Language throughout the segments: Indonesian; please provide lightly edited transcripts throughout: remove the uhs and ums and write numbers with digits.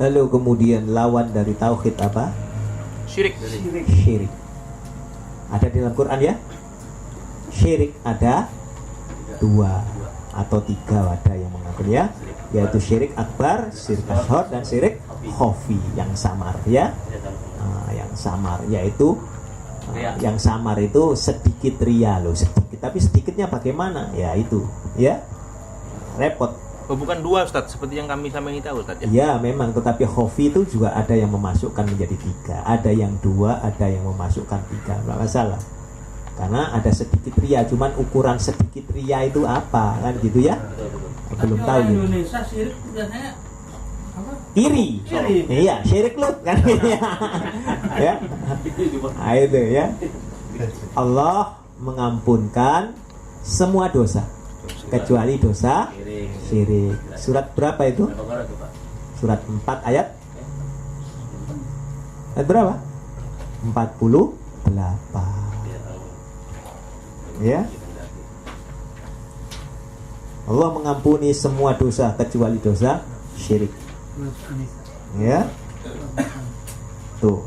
Lalu kemudian lawan dari tauhid apa? Syirik. Syirik. Ada di dalam Quran ya? Syirik ada 2 atau 3 ada yang mengaku ya, yaitu syirik akbar, syirik asghar, dan syirik khafi yang samar ya. Yang samar yaitu yang samar itu sedikit ria loh, sedikit, tapi sedikitnya bagaimana? Ya itu ya repot. Oh, bukan 2 Ustaz, seperti yang kami sama ini tahu Ustaz ya? Ya memang, tetapi khafi itu juga ada yang memasukkan menjadi 3, ada yang 2, ada yang memasukkan 3, nggak masalah. Karena ada sedikit ria, cuman ukuran sedikit ria itu apa kan gitu ya? Belum tahu gitu. Indonesia syirik biasanya apa? Iri. Iya, syirik lu kan ya. Nah, itu ya. Allah mengampunkan semua dosa kecuali dosa syirik. Surat berapa itu? Surat 4 ayat berapa? 48. Ya. Allah mengampuni semua dosa kecuali dosa syirik. Ya. Tuh.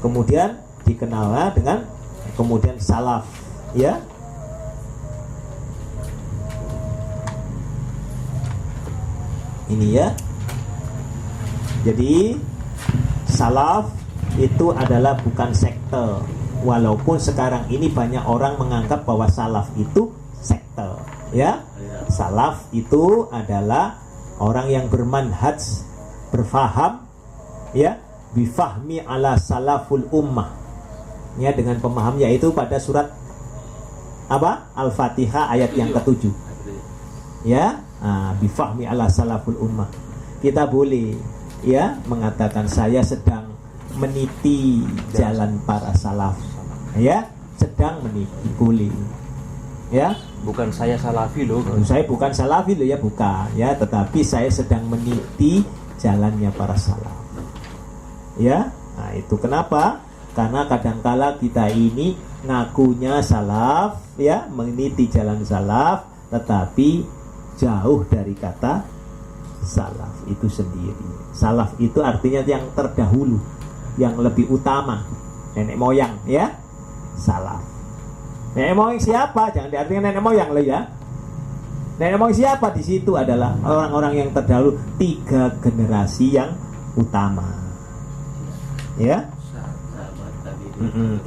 Kemudian dikenal dengan kemudian salaf, ya. Ini ya. Jadi salaf itu adalah bukan sekte. Walaupun sekarang ini banyak orang menganggap bahwa salaf itu sekte, ya. Salaf itu adalah orang yang bermanhaj, berfaham, ya, bifahmi ala salaful ummah, ya, dengan pemaham, yaitu pada surat apa? Al-Fatihah ayat yang ke-7, ya. Bifahmi ala salaful ummah. Kita boleh, ya, mengatakan saya sedang meniti jalan para salaf, ya, sedang meniti, boleh, ya. Bukan saya salafi loh. Saya bukan salafi loh ya, bukan ya, tetapi saya sedang meniti jalannya para salaf, ya. Nah itu kenapa? Karena kadangkala kita ini ngakunya salaf, ya, meniti jalan salaf, tetapi jauh dari kata salaf itu sendiri. Salaf itu artinya yang terdahulu, yang lebih utama, nenek moyang, ya, salaf. Nenek moyang siapa? Jangan diartikan nenek moyang loh ya. Nenek moyang siapa? Di situ adalah orang-orang yang terdahulu, 3 generasi yang utama, ya.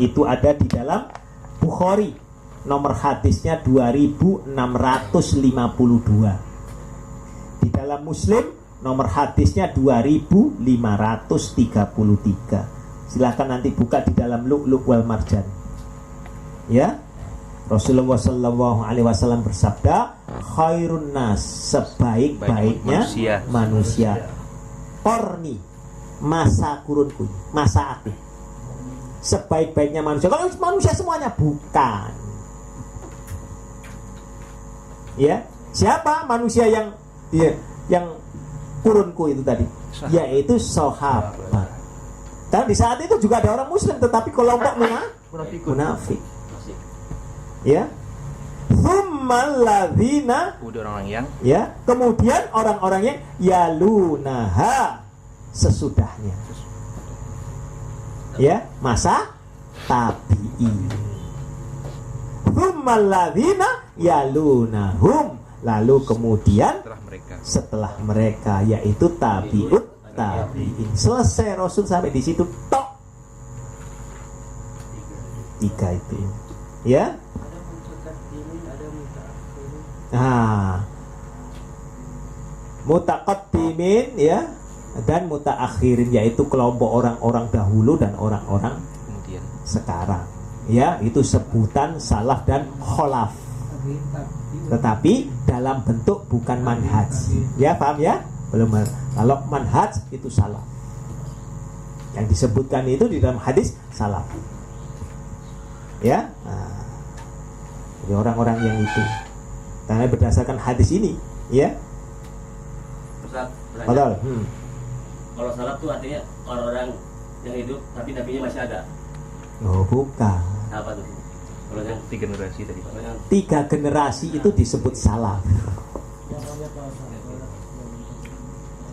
Itu ada di dalam Bukhari, nomor hadisnya 2652. Di dalam Muslim nomor hadisnya 2533. Silakan nanti buka di dalam Lu'lu' wal Marjan, ya. Rasulullah Shallallahu Alaihi Wasallam bersabda, khairun nas, sebaik-baiknya manusia, korni, masa kurunku, masa aku, sebaik-baiknya manusia. Kalau manusia semuanya bukan, ya. Siapa manusia yang kurunku itu tadi? Yaitu sahabat. Karena di saat itu juga ada orang Muslim, tetapi kelompok munafik. Ya, tsummal ladzina, orang yang, ya, kemudian orang-orang yang yalunaha, sesudahnya, ya, masa tabi'in. Tsummal ladzina yalunahum, lalu kemudian setelah mereka, yaitu tabi'ut tabi'in. Selesai Rasul sampai di situ tok. 3 itu, ya. Mutaqaddimin, ya, dan mutaakhirin, yaitu kelompok orang-orang dahulu dan orang-orang kemudian sekarang, ya. Itu sebutan salaf dan kholaf, tetapi dalam bentuk bukan manhaj, ya, paham ya? Belum. Kalau manhaj itu salaf, yang disebutkan itu di dalam hadis salaf, ya. Jadi orang-orang yang itu, karena berdasarkan hadis ini, ya. Betul. Kalau salaf itu artinya orang-orang yang hidup tapi nabinya masih ada. Oh, bukan. Apa tuh? Kalau yang 3 generasi tadi. 3 generasi itu disebut salaf,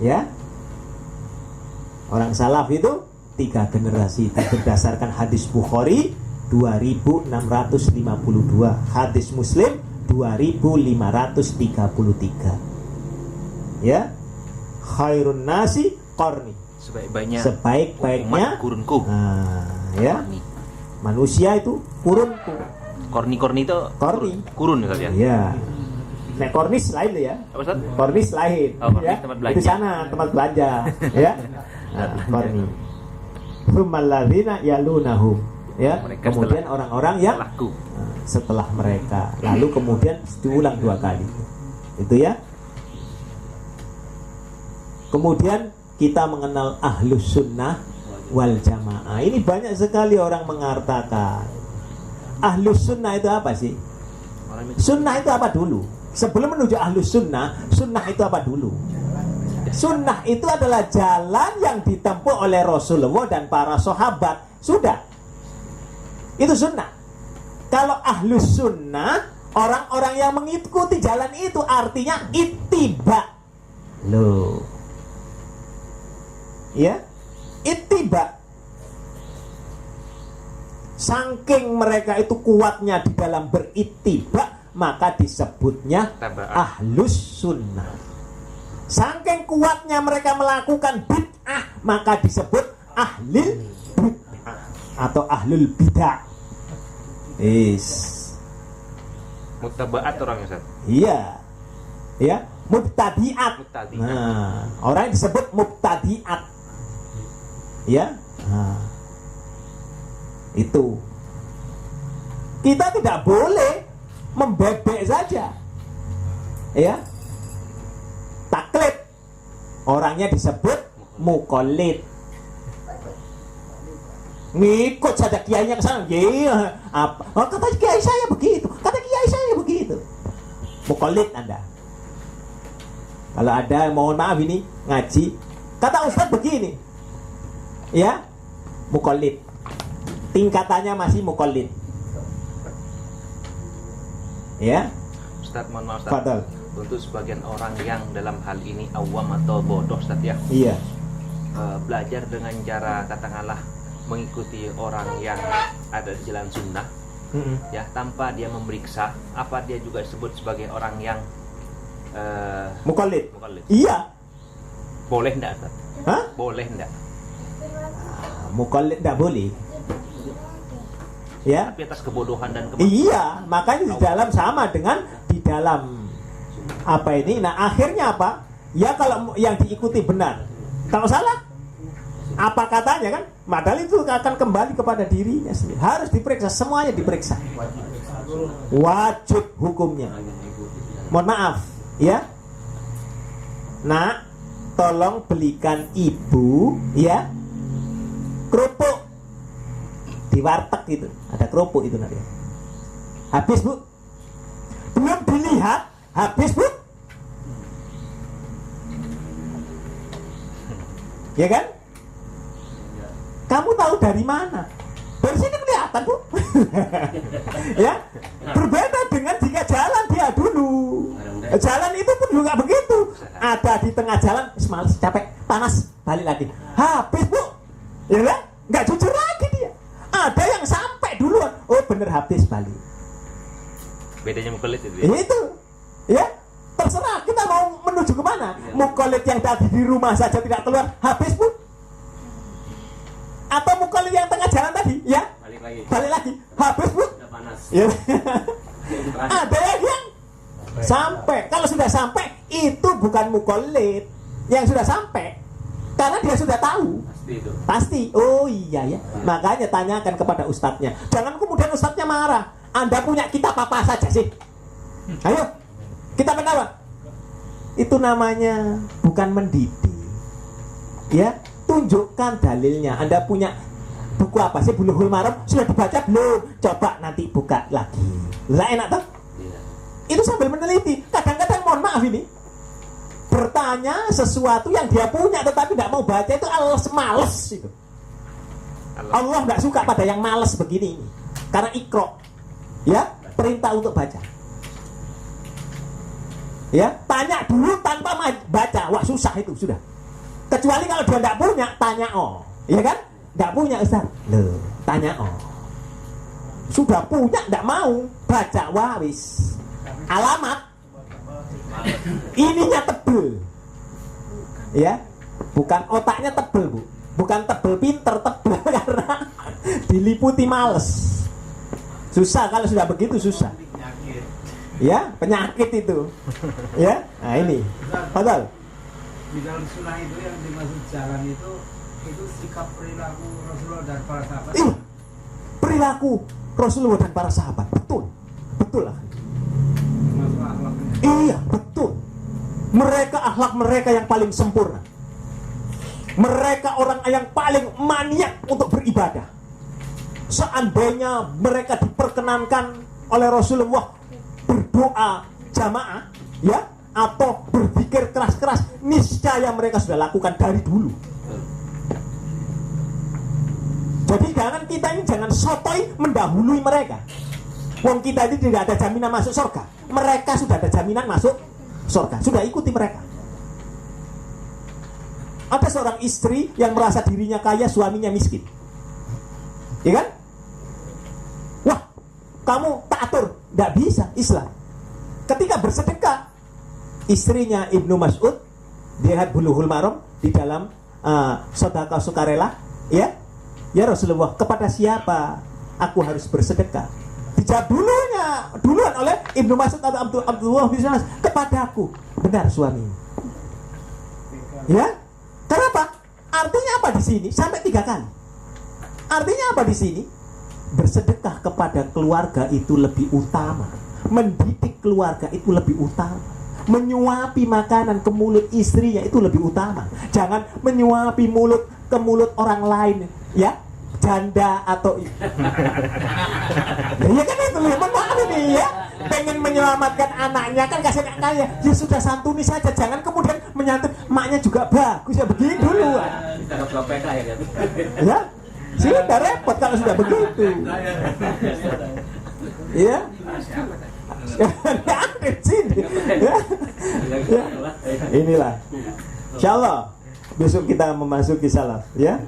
ya. Orang salaf itu 3 generasi. Itu berdasarkan hadis Bukhari 2652, hadis Muslim 2533. Ya, khairun nasi qarni, sebaik-baiknya kurunku. Nah, ya, manusia itu kurunku. Korni itu Korni. kurun ya Ustaz ya? Iya. Nek kornis lain loh ya. Apa Ustaz? Kornis lain. Oh, kornis Ya. tempat belanja. Itu sana tempat belanja. Ya. Nah, korni. Tsumalladzina yalunahum. Ya. Mereka Kemudian orang-orang yang Laku. setelah mereka, lalu kemudian diulang 2 kali. Itu ya. Kemudian kita mengenal ahlus sunnah wal jamaah. Ini banyak sekali orang mengatakan ahlus sunnah itu apa sih? Sunnah itu apa dulu? Sebelum menuju ahlus sunnah, sunnah itu apa dulu? Sunnah itu adalah jalan yang ditempuh oleh Rasulullah dan para sahabat. Sudah. Itu sunnah. Kalau ahlus sunnah, orang-orang yang mengikuti jalan itu, artinya ittiba. Loh. Ya, ittiba. Saking mereka itu kuatnya di dalam berittiba, maka disebutnya ahlus sunnah. Saking kuatnya mereka melakukan bid'ah, maka disebut ahlul bid'ah atau ahlul bid'ah. Muttabaat orangnya Ustaz. Iya. Ya, mubtadi'at. Mubtadi'at. Nah, orang yang disebut mubtadi'at. Ya. Nah. Itu. Kita tidak boleh membebek saja. Ya. Taklid. Orangnya disebut muqallid. Ngikut saja kiainya ke sana. Iya, apa? Oh, kata kiai saya begitu. Kata kiai saya begitu. Muqallid Anda. Kalau ada, mohon maaf ini ngaji, kata ustaz begini. Ya. Muqallid. Tingkatannya masih muqallid. Ya. Ustaz, mohon maaf Ustaz. Fadal. Untuk sebagian orang yang dalam hal ini awam atau bodoh Ustaz ya, Iya. belajar dengan cara katakanlah mengikuti orang yang ada di jalan sunnah, ya, tanpa dia memeriksa apa dia juga disebut sebagai orang yang Muqallid. muqallid. Iya. Boleh enggak Ustaz? Hah? Boleh enggak? Muqallid enggak boleh. Ya. Tapi atas kebodohan dan kemampuan. Iya, makanya di dalam sama dengan di dalam apa ini. Nah, akhirnya apa? Ya kalau yang diikuti benar. Kalau salah, apa katanya kan? Padahal itu akan kembali kepada dirinya sendiri. Harus diperiksa, semuanya diperiksa. Wajib hukumnya. Mohon maaf, ya. Nak, tolong belikan ibu, ya, kerupuk di warteg itu. Ada kerupuk itu nanti. Habis bu, belum dilihat, habis bu. Ya kan? Kamu tahu dari mana? Dari sini kelihatan bu. Ya, berbeda dengan jika jalan dia dulu. Jalan itu pun juga begitu. Ada di tengah jalan, males, capek, panas, balik lagi. Habis bu, ya kan? Nggak jujur lagi dia. Ada yang sampai duluan. Oh bener, habis, balik. Bedanya muqallid itu ya? Itu, ya. Terserah kita mau menuju kemana. Muqallid yang tadi di rumah saja tidak keluar, habis bu. Atau muqallid yang tengah jalan tadi, ya, balik lagi, habis bu. Udah panas. Ya. Ada yang sampai. Kalau sudah sampai, itu bukan muqallid yang sudah sampai, karena dia sudah tahu. Pasti itu. Pasti. Oh iya ya. Makanya tanyakan kepada ustadznya. Jangan kemudian ustadznya marah. Anda punya kitab apa saja sih? Ayo, kitab apa? Itu namanya bukan mendidik. Ya, tunjukkan dalilnya. Anda punya buku apa sih? Bulughul Maram sudah dibaca belum? Coba nanti buka lagi. Lah enak tuh? Iya. Itu sambil meneliti. Kadang-kadang mohon maaf ini, bertanya sesuatu yang dia punya tetapi tidak mau baca, itu males itu. Allah tidak suka pada yang males begini ini. Karena ikro, ya, perintah untuk baca. Ya, tanya dulu tanpa baca, wah susah itu sudah. Kecuali kalau dia tidak punya, tanya oh, ya kan? Tidak punya Ustaz, loh, tanya oh. Sudah punya, tidak mau baca wawis. Alamat, ininya tebel, ya, bukan otaknya tebel bu, bukan tebel pinter, tebel karena diliputi males. Susah kalau sudah begitu susah. Ya, penyakit itu. Ya, nah ini, betul. Di dalam sunnah itu yang dimaksud jalan itu sikap perilaku Rasulullah dan para sahabat. Perilaku Rasulullah dan para sahabat, betul, betul lah. Termasuk akhlaknya. Iya, betul. Mereka akhlak mereka yang paling sempurna. Mereka orang yang paling maniak untuk beribadah. Seandainya mereka diperkenankan oleh Rasulullah berdoa jamaah, ya, atau berzikir keras-keras, niscaya mereka sudah lakukan dari dulu. Jadi jangan sotoy mendahului mereka. Wong kita ini tidak ada jaminan masuk surga. Mereka sudah ada jaminan masuk surga. Sudah ikuti mereka. Ada seorang istri yang merasa dirinya kaya, suaminya miskin. Ya kan? Wah, kamu tak atur. Tidak bisa Islam. Ketika bersedekah, istrinya Ibnu Mas'ud, lihat Bulughul Maram di dalam sedekah sukarela, ya Rasulullah, kepada siapa aku harus bersedekah? Dijawab duluan oleh Ibnu Mas'ud atau Abdullah bin Mas'ud, kepadaku. Benar suami. Ya, kenapa? Artinya apa di sini? Sampai 3 kali. Artinya apa di sini? Bersedekah kepada keluarga itu lebih utama. Mendidik keluarga itu lebih utama. Menyuapi makanan ke mulut istrinya itu lebih utama. Jangan menyuapi mulut ke mulut orang lain, ya, janda atau ya kan itu loh, maaf ini ya, pengen menyelamatkan anaknya kan kasih anak kaya, ya sudah santuni saja, jangan kemudian menyantun maknya juga bagus ya, begini dulu ya, sudah repot kalau sudah begitu ya. Inilah insyaallah besok kita memasuki salaf ya.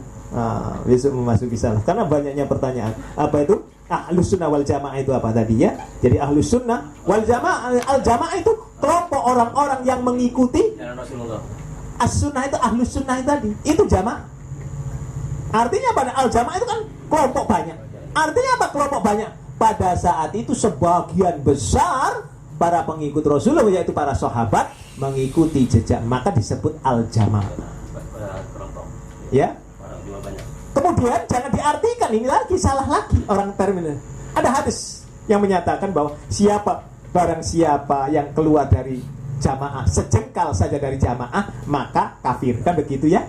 Besok memasuki salaf karena banyaknya pertanyaan. Apa itu ahlus sunnah wal jamaah itu apa tadi ya? Jadi ahlus sunnah wal jamaah, al jamaah itu kelompok orang-orang yang mengikuti as sunnah. Itu ahlus sunnah itu tadi, itu jamaah. Artinya pada al jamaah itu kan kelompok banyak. Artinya apa kelompok banyak? Pada saat itu sebagian besar para pengikut Rasulullah, yaitu para sahabat, mengikuti jejak, maka disebut al-jamaah. Ya. Kemudian jangan diartikan, ini lagi salah lagi orang terminal. Ada hadis yang menyatakan bahwa barang siapa yang keluar dari jamaah, sejengkal saja dari jamaah, maka kafir. Kan begitu ya?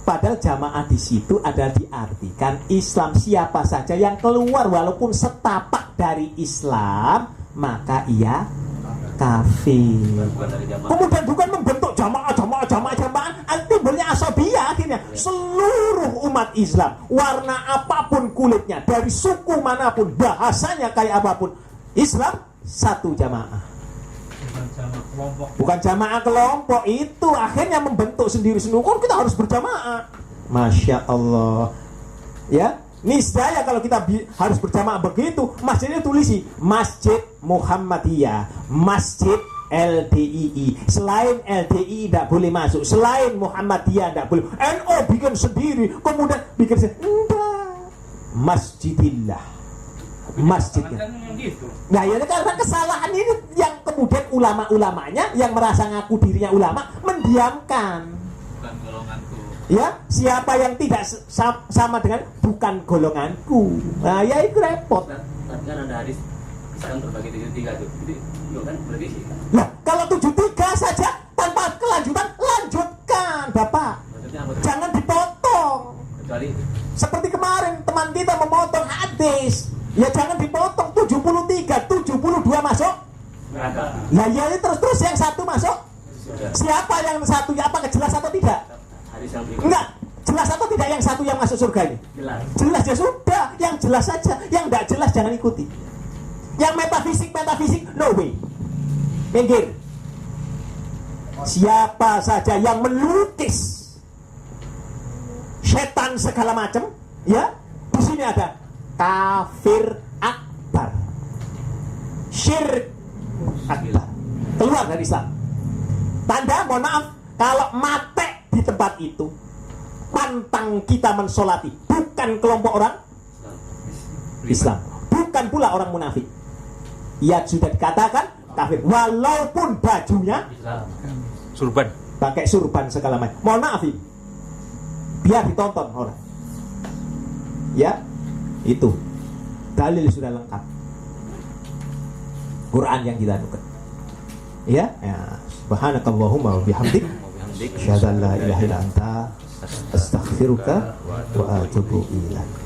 Padahal jamaah di situ adalah diartikan Islam. Siapa saja yang keluar walaupun setapak dari Islam, maka ia kafir. Kemudian bukan membentuk jamaah, timbulnya asobiyah akhirnya. Seluruh umat Islam, warna apapun kulitnya, dari suku manapun, bahasanya kayak apapun, Islam satu jamaah. Bukan jamaah kelompok, itu akhirnya membentuk sendiri-sendiri. Oh, kita harus berjamaah. Masya Allah. Ya, niscaya kalau kita harus berjamaah begitu, masjidnya tulisi Masjid Muhammadiyah, Masjid LDII. Selain LDII tidak boleh masuk, selain Muhammadiyah tidak boleh. NU bikin sendiri, kemudian bikin sendiri. Enggak. Masjidillah. Masjidnya. Nah ya karena kesalahan ini yang kemudian ulama-ulamanya yang merasa ngaku dirinya ulama mendiamkan. Bukan golonganku. Ya, siapa yang tidak sama dengan bukan golonganku. Nah ya itu repot. Tapi kan ada hadis Islam terbagi 73 tuh. Jadi kan berarti sih. Nah, kalau 73 saja tanpa kelanjutan, lanjutkan, Bapak. Jangan dipotong. Kecuali seperti kemarin teman kita memotong hadis. Ya jangan dipotong, 73, 72 masuk. Nah ya ini terus yang satu masuk. Siapa yang satu ya, apa jelas atau tidak? Enggak, jelas atau tidak yang satu yang masuk surga ini? Jelas ya sudah, yang jelas saja. Yang tidak jelas jangan ikuti. Yang metafisik, no way. Minggir. siapa saja yang melukis setan segala macam, ya, di sini ada kafir akbar, syirik akbar, keluar dari Islam. Tanda, mohon maaf, kalau mate di tempat itu, pantang kita mensolati bukan kelompok orang Islam, bukan pula orang munafik. Ya sudah dikatakan kafir, walaupun bajunya Surban. pakai surban segala macam. Mohon maaf ini, biar ditonton orang. Ya, itu dalil sudah lengkap. Quran yang kita anukan. Ya, subhanakallahumma wa bihamdik, asyhadu an la ilaha illa anta, astaghfiruka wa atubu ilaik.